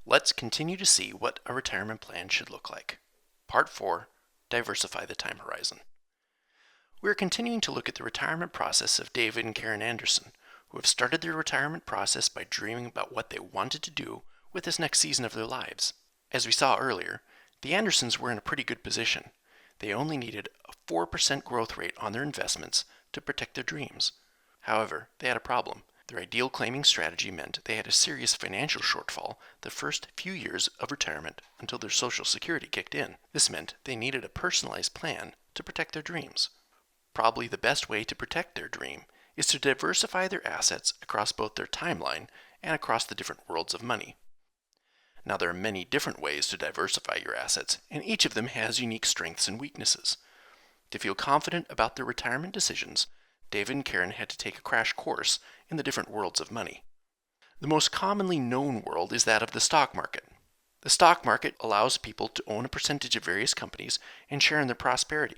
Let's continue to see what a retirement plan should look like. Part 4, Diversify the Time Horizon. We are continuing to look at the retirement process of David and Karen Anderson, who have started their retirement process by dreaming about what they wanted to do with this next season of their lives. As we saw earlier, the Andersons were in a pretty good position. They only needed a 4% growth rate on their investments to protect their dreams. However, they had a problem. Their ideal claiming strategy meant they had a serious financial shortfall the first few years of retirement until their Social Security kicked in. This meant they needed a personalized plan to protect their dreams. Probably the best way to protect their dream is to diversify their assets across both their timeline and across the different worlds of money. Now, there are many different ways to diversify your assets, and each of them has unique strengths and weaknesses. To feel confident about their retirement decisions, David and Karen had to take a crash course in the different worlds of money. The most commonly known world is that of the stock market. The stock market allows people to own a percentage of various companies and share in their prosperity.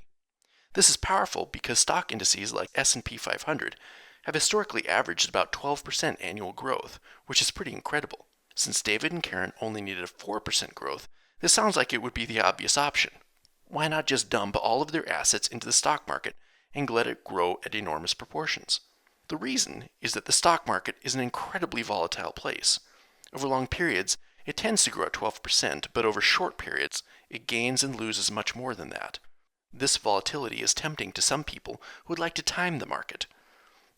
This is powerful because stock indices like S&P 500 have historically averaged about 12% annual growth, which is pretty incredible. Since David and Karen only needed a 4% growth, this sounds like it would be the obvious option. Why not just dump all of their assets into the stock market and let it grow at enormous proportions? The reason is that the stock market is an incredibly volatile place. Over long periods, it tends to grow at 12%, but over short periods, it gains and loses much more than that. This volatility is tempting to some people who would like to time the market.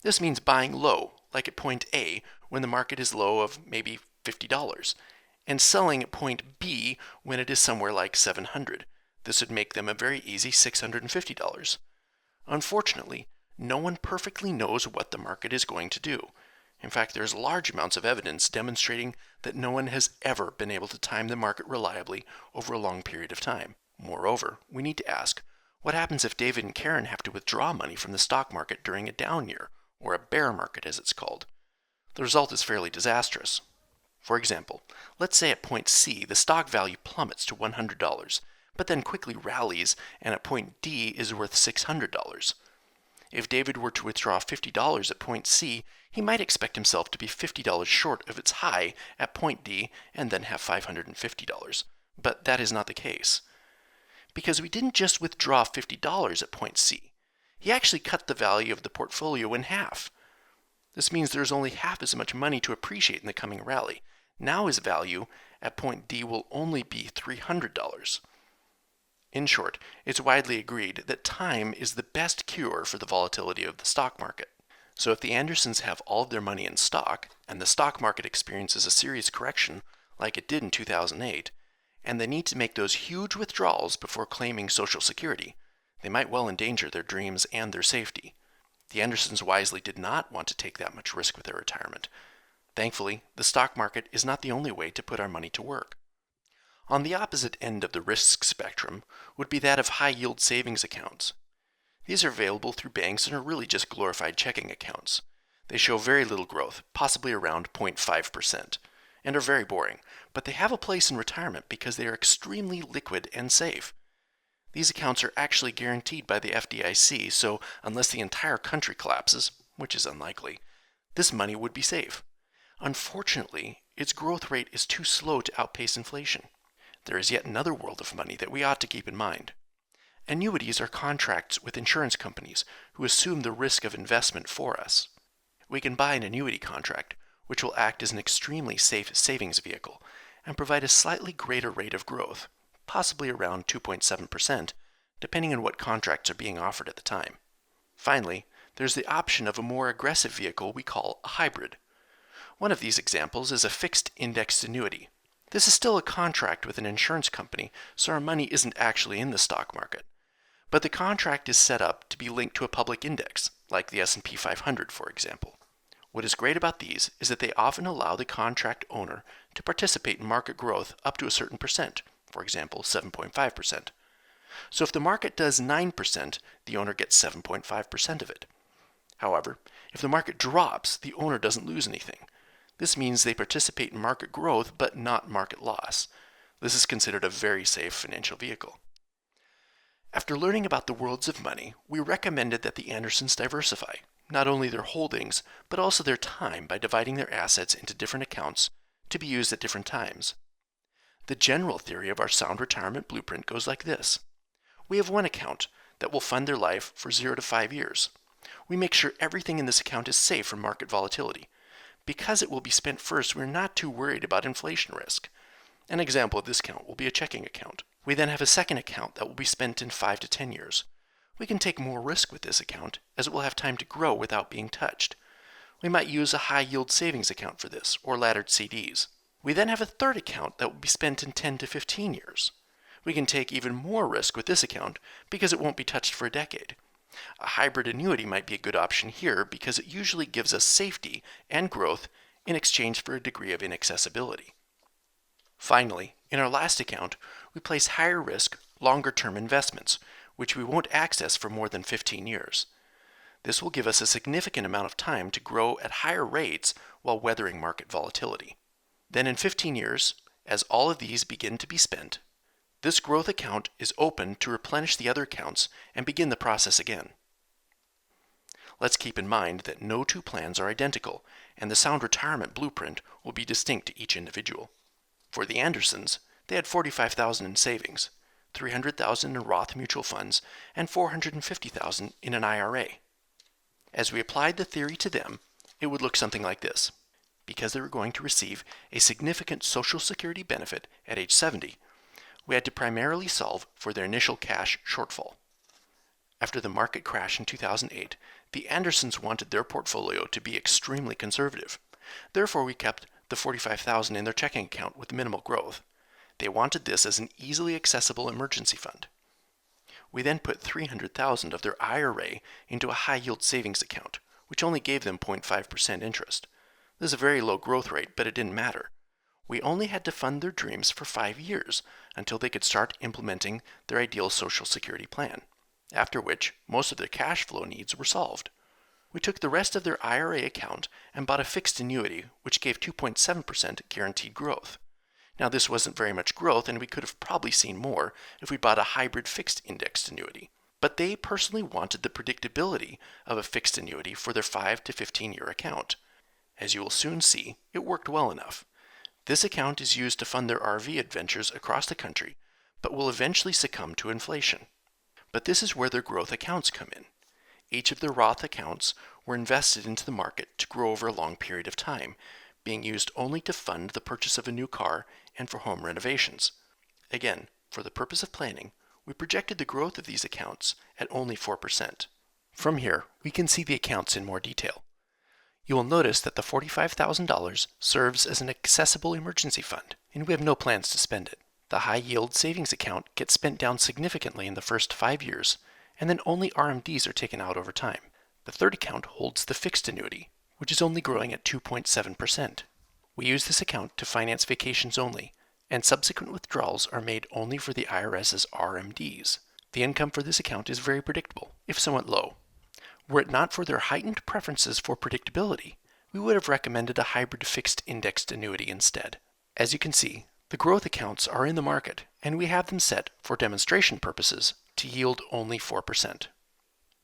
This means buying low, like at point A, when the market is low of maybe $50, and selling at point B when it is somewhere like $700. This would make them a very easy $650. Unfortunately, no one perfectly knows what the market is going to do. In fact, there's large amounts of evidence demonstrating that no one has ever been able to time the market reliably over a long period of time. Moreover, we need to ask, what happens if David and Karen have to withdraw money from the stock market during a down year, or a bear market as it's called? The result is fairly disastrous. For example, let's say at point C the stock value plummets to $100, but then quickly rallies and at point D is worth $600. If David were to withdraw $50 at point C, he might expect himself to be $50 short of its high at point D and then have $550. But that is not the case. Because we didn't just withdraw $50 at point C, he actually cut the value of the portfolio in half. This means there's only half as much money to appreciate in the coming rally. Now his value at point D will only be $300. In short, it's widely agreed that time is the best cure for the volatility of the stock market. So if the Andersons have all of their money in stock, and the stock market experiences a serious correction like it did in 2008, and they need to make those huge withdrawals before claiming Social Security, they might well endanger their dreams and their safety. The Andersons wisely did not want to take that much risk with their retirement. Thankfully, the stock market is not the only way to put our money to work. On the opposite end of the risk spectrum would be that of high-yield savings accounts. These are available through banks and are really just glorified checking accounts. They show very little growth, possibly around 0.5%, and are very boring, but they have a place in retirement because they are extremely liquid and safe. These accounts are actually guaranteed by the FDIC, so unless the entire country collapses, which is unlikely, this money would be safe. Unfortunately, its growth rate is too slow to outpace inflation. There is yet another world of money that we ought to keep in mind. Annuities are contracts with insurance companies who assume the risk of investment for us. We can buy an annuity contract, which will act as an extremely safe savings vehicle and provide a slightly greater rate of growth, possibly around 2.7%, depending on what contracts are being offered at the time. Finally, there's the option of a more aggressive vehicle we call a hybrid. One of these examples is a fixed indexed annuity. This is still a contract with an insurance company, so our money isn't actually in the stock market. But the contract is set up to be linked to a public index, like the S&P 500, for example. What is great about these is that they often allow the contract owner to participate in market growth up to a certain percent, for example, 7.5%. So if the market does 9%, the owner gets 7.5% of it. However, if the market drops, the owner doesn't lose anything. This means they participate in market growth but not market loss. This is considered a very safe financial vehicle. After learning about the worlds of money, we recommended that the Andersons diversify, not only their holdings, but also their time by dividing their assets into different accounts to be used at different times. The general theory of our sound retirement blueprint goes like this. We have one account that will fund their life for 0 to 5 years. We make sure everything in this account is safe from market volatility. Because it will be spent first, we're not too worried about inflation risk. An example of this account will be a checking account. We then have a second account that will be spent in 5 to 10 years. We can take more risk with this account as it will have time to grow without being touched. We might use a high-yield savings account for this, or laddered CDs. We then have a third account that will be spent in 10 to 15 years. We can take even more risk with this account because it won't be touched for a decade. A hybrid annuity might be a good option here because it usually gives us safety and growth in exchange for a degree of inaccessibility. Finally, in our last account, we place higher risk, longer-term investments, which we won't access for more than 15 years. This will give us a significant amount of time to grow at higher rates while weathering market volatility. Then in 15 years, as all of these begin to be spent, this growth account is open to replenish the other accounts and begin the process again. Let's keep in mind that no two plans are identical, and the sound retirement blueprint will be distinct to each individual. For the Andersons, they had $45,000 in savings, $300,000 in Roth mutual funds, and $450,000 in an IRA. As we applied the theory to them, it would look something like this. Because they were going to receive a significant Social Security benefit at age 70, we had to primarily solve for their initial cash shortfall. After the market crash in 2008, the Andersons wanted their portfolio to be extremely conservative. Therefore, we kept the $45,000 in their checking account with minimal growth. They wanted this as an easily accessible emergency fund. We then put $300,000 of their IRA into a high-yield savings account, which only gave them 0.5% interest. This is a very low growth rate, but it didn't matter. We only had to fund their dreams for 5 years until they could start implementing their ideal Social Security plan, after which most of their cash flow needs were solved. We took the rest of their IRA account and bought a fixed annuity, which gave 2.7% guaranteed growth. Now, this wasn't very much growth, and we could have probably seen more if we bought a hybrid fixed indexed annuity. But they personally wanted the predictability of a fixed annuity for their 5 to 15-year account. As you will soon see, it worked well enough. This account is used to fund their RV adventures across the country, but will eventually succumb to inflation. But this is where their growth accounts come in. Each of their Roth accounts were invested into the market to grow over a long period of time, being used only to fund the purchase of a new car and for home renovations. Again, for the purpose of planning, we projected the growth of these accounts at only 4%. From here, we can see the accounts in more detail. You will notice that the $45,000 serves as an accessible emergency fund, and we have no plans to spend it. The high-yield savings account gets spent down significantly in the first 5 years, and then only RMDs are taken out over time. The third account holds the fixed annuity, which is only growing at 2.7%. We use this account to finance vacations only, and subsequent withdrawals are made only for the IRS's RMDs. The income for this account is very predictable, if somewhat low. Were it not for their heightened preferences for predictability, we would have recommended a hybrid fixed indexed annuity instead. As you can see, the growth accounts are in the market, and we have them set, for demonstration purposes, to yield only 4%.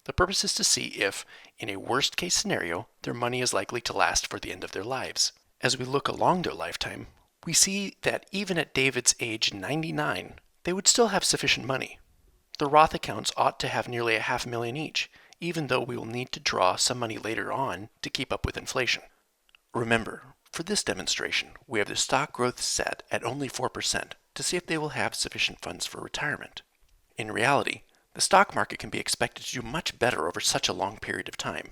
The purpose is to see if, in a worst-case scenario, their money is likely to last for the end of their lives. As we look along their lifetime, we see that even at David's age 99, they would still have sufficient money. The Roth accounts ought to have nearly $500,000 each, even though we will need to draw some money later on to keep up with inflation. Remember, for this demonstration, we have the stock growth set at only 4% to see if they will have sufficient funds for retirement. In reality, the stock market can be expected to do much better over such a long period of time.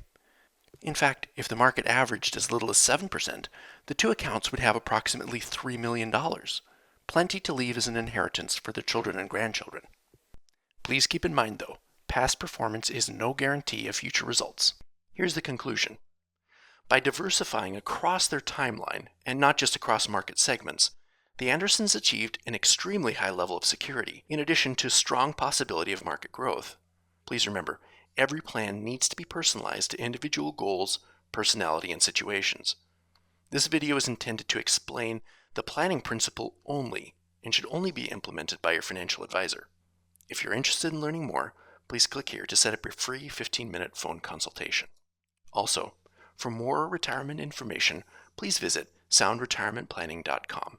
In fact, if the market averaged as little as 7%, the two accounts would have approximately $3 million, plenty to leave as an inheritance for their children and grandchildren. Please keep in mind, though, past performance is no guarantee of future results. Here's the conclusion. By diversifying across their timeline, and not just across market segments, the Andersons achieved an extremely high level of security, in addition to strong possibility of market growth. Please remember, every plan needs to be personalized to individual goals, personality, and situations. This video is intended to explain the planning principle only, and should only be implemented by your financial advisor. If you're interested in learning more, please click here to set up your free 15-minute phone consultation. Also, for more retirement information, please visit soundretirementplanning.com.